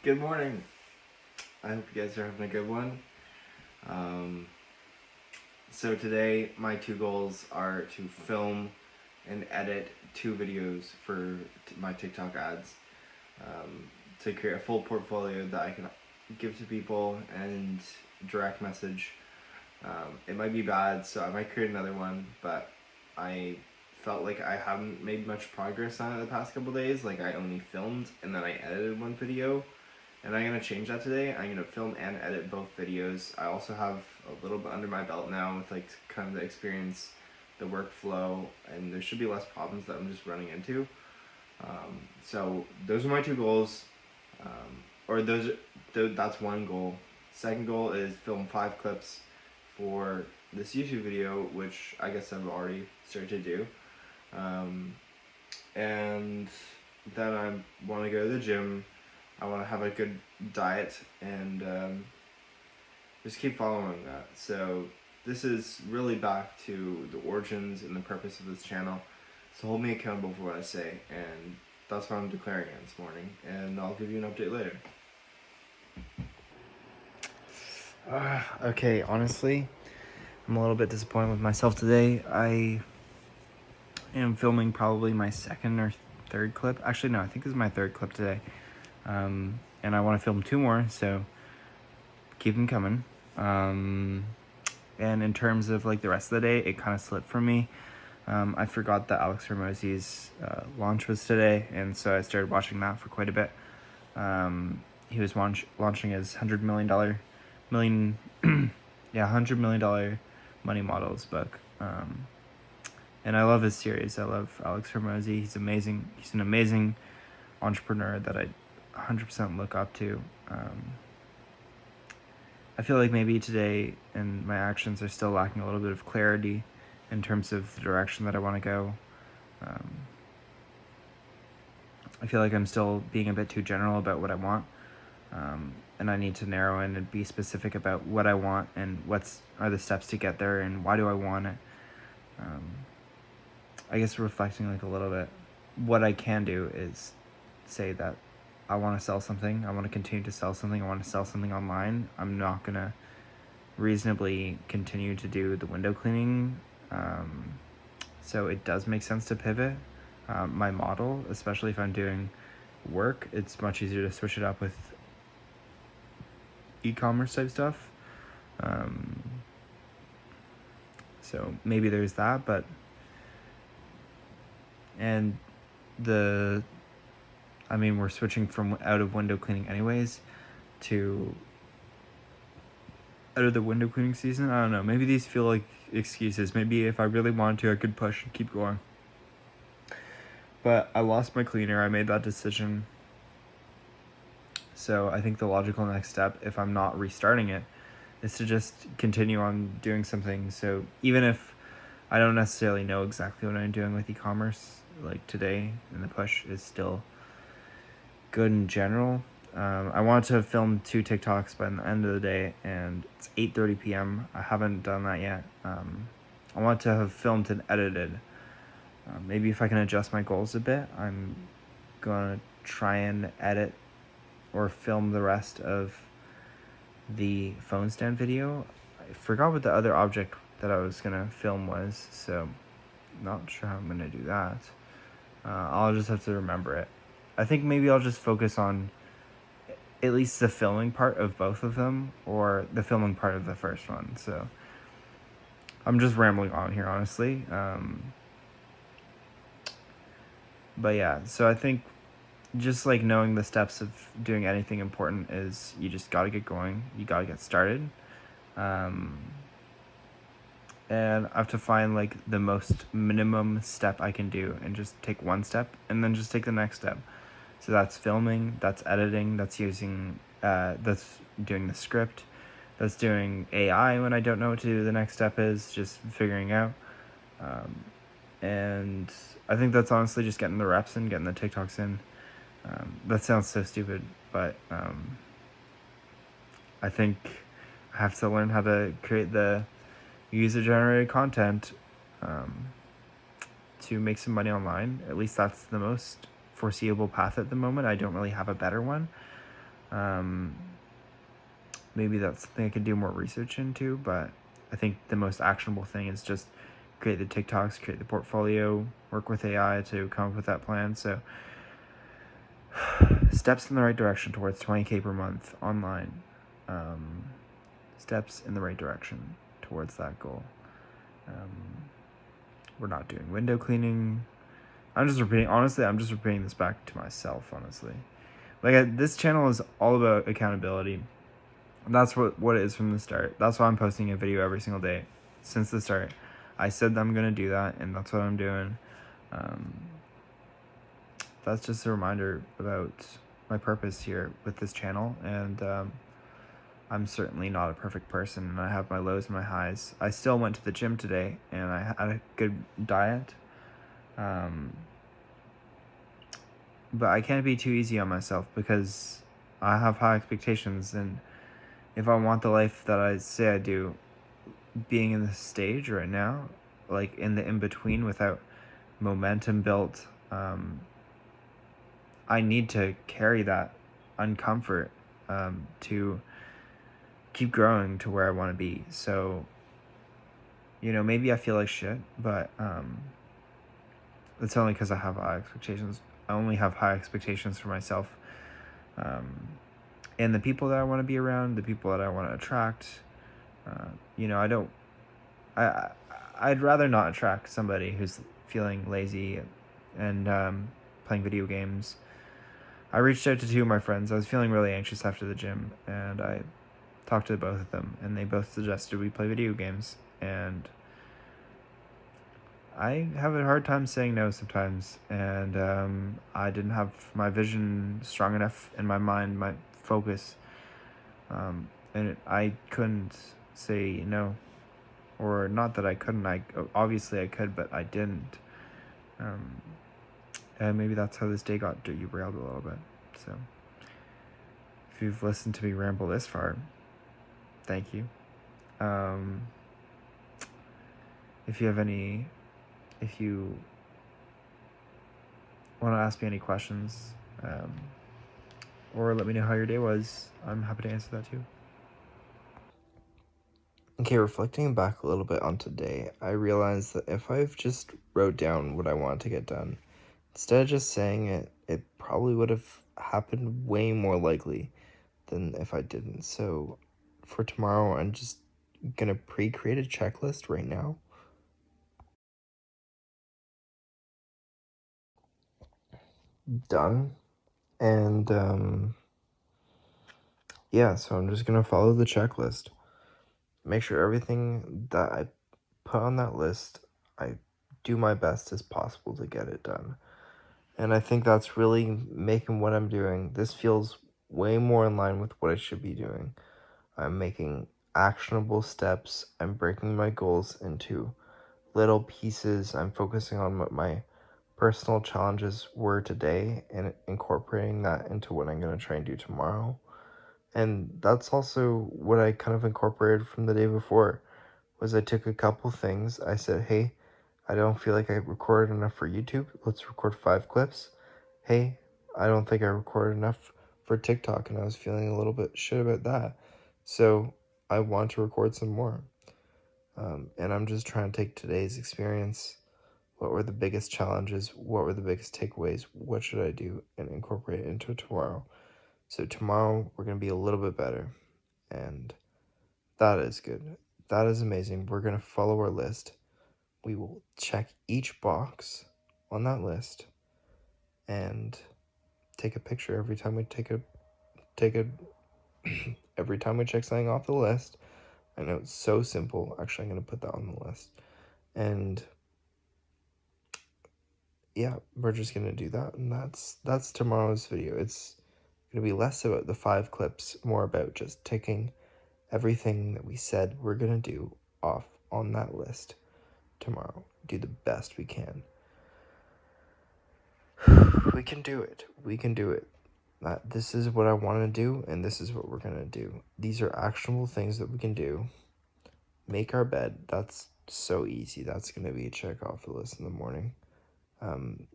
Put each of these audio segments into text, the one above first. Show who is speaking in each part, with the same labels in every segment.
Speaker 1: Good morning. I hope you guys are having a good one. Um, so today, my two goals are to film and edit 2 videos for my TikTok ads, to create a full portfolio that I can give to people and direct message. It might be bad, so I might create another one, but I felt like I haven't made much progress on it the past couple days. Like, I only filmed and then I edited one video, and I'm going to change that today. I'm going to film and edit both videos. I also have a little bit under my belt now with like kind of the experience, the workflow, and there should be less problems that I'm just running into. So those are my two goals. Or that's one goal. Second goal is film 5 clips for this YouTube video, which I guess I've already started to do. And then I want to go to the gym. I want to have a good diet and just keep following that. So this is really back to the origins and the purpose of this channel. So hold me accountable for what I say, and that's what I'm declaring it this morning. And I'll give you an update later. Okay, honestly, I'm a little bit disappointed with myself today. I am filming probably my second or third clip. Actually, no, I think this is my third clip today. And I want to film 2 more, so keep them coming. And in terms of like the rest of the day, it kind of slipped for me. I forgot that Alex Hormozi's launch was today, and so I started watching that for quite a bit. He was launching his $100 million $100 million money models book. And I love his series. I love Alex Hormozi. He's amazing. He's an amazing entrepreneur that I 100% look up to. I feel like maybe today and my actions are still lacking a little bit of clarity in terms of the direction that I want to go. I feel like I'm still being a bit too general about what I want. And I need to narrow in and be specific about what I want and are the steps to get there and why do I want it. I guess reflecting like a little bit, what I can do is say that I want to sell something. I want to continue to sell something. I want to sell something online. I'm not going to reasonably continue to do the window cleaning. So it does make sense to pivot my model, especially if I'm doing work. It's much easier to switch it up with e-commerce type stuff. So maybe there's that, but we're switching from out of window cleaning anyways to out of the window cleaning season. I don't know, maybe these feel like excuses. Maybe if I really wanted to, I could push and keep going. But I lost my cleaner. I made that decision. So I think the logical next step, if I'm not restarting it, is to just continue on doing something. So even if I don't necessarily know exactly what I'm doing with e-commerce, like today, and the push is still good in general. I want to film 2 TikToks by the end of the day, and it's 8:30 p.m. I haven't done that yet. I want to have filmed and edited. Maybe if I can adjust my goals a bit, I'm gonna try and edit or film the rest of the phone stand video. I forgot what the other object that I was gonna film was, so not sure how I'm gonna do that. I'll just have to remember it. I think maybe I'll just focus on at least the filming part of both of them, or the filming part of the first one. So I'm just rambling on here, honestly. But yeah, so I think just like knowing the steps of doing anything important is you just got to get going. You got to get started. And I have to find like the most minimum step I can do and just take one step and then just take the next step. So that's filming, that's editing, that's doing the script, that's doing AI when I don't know what to do. The next step is just figuring out. And I think that's honestly just getting the reps in, getting the TikToks in. That sounds so stupid, but I think I have to learn how to create the user-generated content to make some money online. At least that's the most foreseeable path at the moment. I don't really have a better one.
Speaker 2: Maybe that's something I could do more research into, but I think the most actionable thing is just create the TikToks, create the portfolio, work with AI to come up with that plan. So steps in the right direction towards 20K per month online. Steps in the right direction towards that goal. We're not doing window cleaning. I'm just repeating this back to myself, honestly. This channel is all about accountability. That's what it is from the start. That's why I'm posting a video every single day since the start. I said that I'm going to do that, and that's what I'm doing. That's just a reminder about my purpose here with this channel, and I'm certainly not a perfect person, and I have my lows and my highs. I still went to the gym today, and I had a good diet. But I can't be too easy on myself because I have high expectations, and if I want the life that I say I do, being in this stage right now, like in the in-between without momentum built, I need to carry that uncomfort to keep growing to where I want to be. So, maybe I feel like shit, but it's only because I have high expectations. I only have high expectations for myself. And the people that I want to be around, the people that I want to attract, I'd rather not attract somebody who's feeling lazy and playing video games. I reached out to 2 of my friends. I was feeling really anxious after the gym, and I talked to both of them, and they both suggested we play video games. And I have a hard time saying no sometimes, and I didn't have my vision strong enough in my mind, my focus, and I couldn't say no. Or not that I couldn't, obviously I could, but I didn't. And maybe that's how this day got derailed a little bit. So, if you've listened to me ramble this far, thank you. If you want to ask me any questions, or let me know how your day was, I'm happy to answer that too.
Speaker 1: Okay, reflecting back a little bit on today, I realized that if I've just wrote down what I wanted to get done, instead of just saying it, it probably would have happened way more likely than if I didn't. So for tomorrow, I'm just gonna pre-create a checklist right now. Done. And yeah, so I'm just gonna follow the checklist. Make sure everything that I put on that list, I do my best as possible to get it done. And I think that's really making what I'm doing. This feels way more in line with what I should be doing. I'm making actionable steps. I'm breaking my goals into little pieces. I'm focusing on what my personal challenges were today and incorporating that into what I'm going to try and do tomorrow. And that's also what I kind of incorporated from the day before. Was I took a couple things. I said, hey, I don't feel like I recorded enough for YouTube. Let's record 5 clips. Hey, I don't think I recorded enough for TikTok, and I was feeling a little bit shit about that. So I want to record some more. And I'm just trying to take today's experience. What were the biggest challenges? What were the biggest takeaways? What should I do? And incorporate it into tomorrow. So tomorrow we're going to be a little bit better. And that is good. That is amazing. We're going to follow our list. We will check each box on that list and take a picture every time we every time we check something off the list. I know it's so simple. Actually, I'm going to put that on the list. And yeah, we're just going to do that. And that's tomorrow's video. It's going to be less about the 5 clips, more about just ticking everything that we said we're going to do off on that list tomorrow. Do the best we can. We can do it. We can do it. This is what I want to do, and this is what we're going to do. These are actionable things that we can do. Make our bed. That's so easy. That's going to be a check off the list in the morning.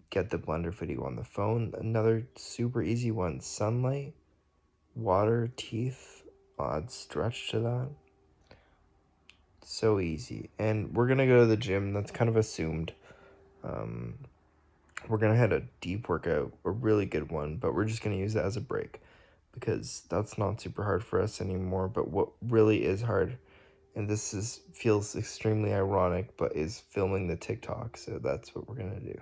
Speaker 1: Get the blender video on the phone. Another super easy one. Sunlight.
Speaker 2: water, teeth, odd stretch to that. So easy. And we're gonna go to the gym. That's kind of assumed. We're gonna hit a deep workout, a really good one, but we're just gonna use that as a break because that's not super hard for us anymore. But what really is hard, and feels extremely ironic, but is filming the TikTok. So that's what we're gonna do.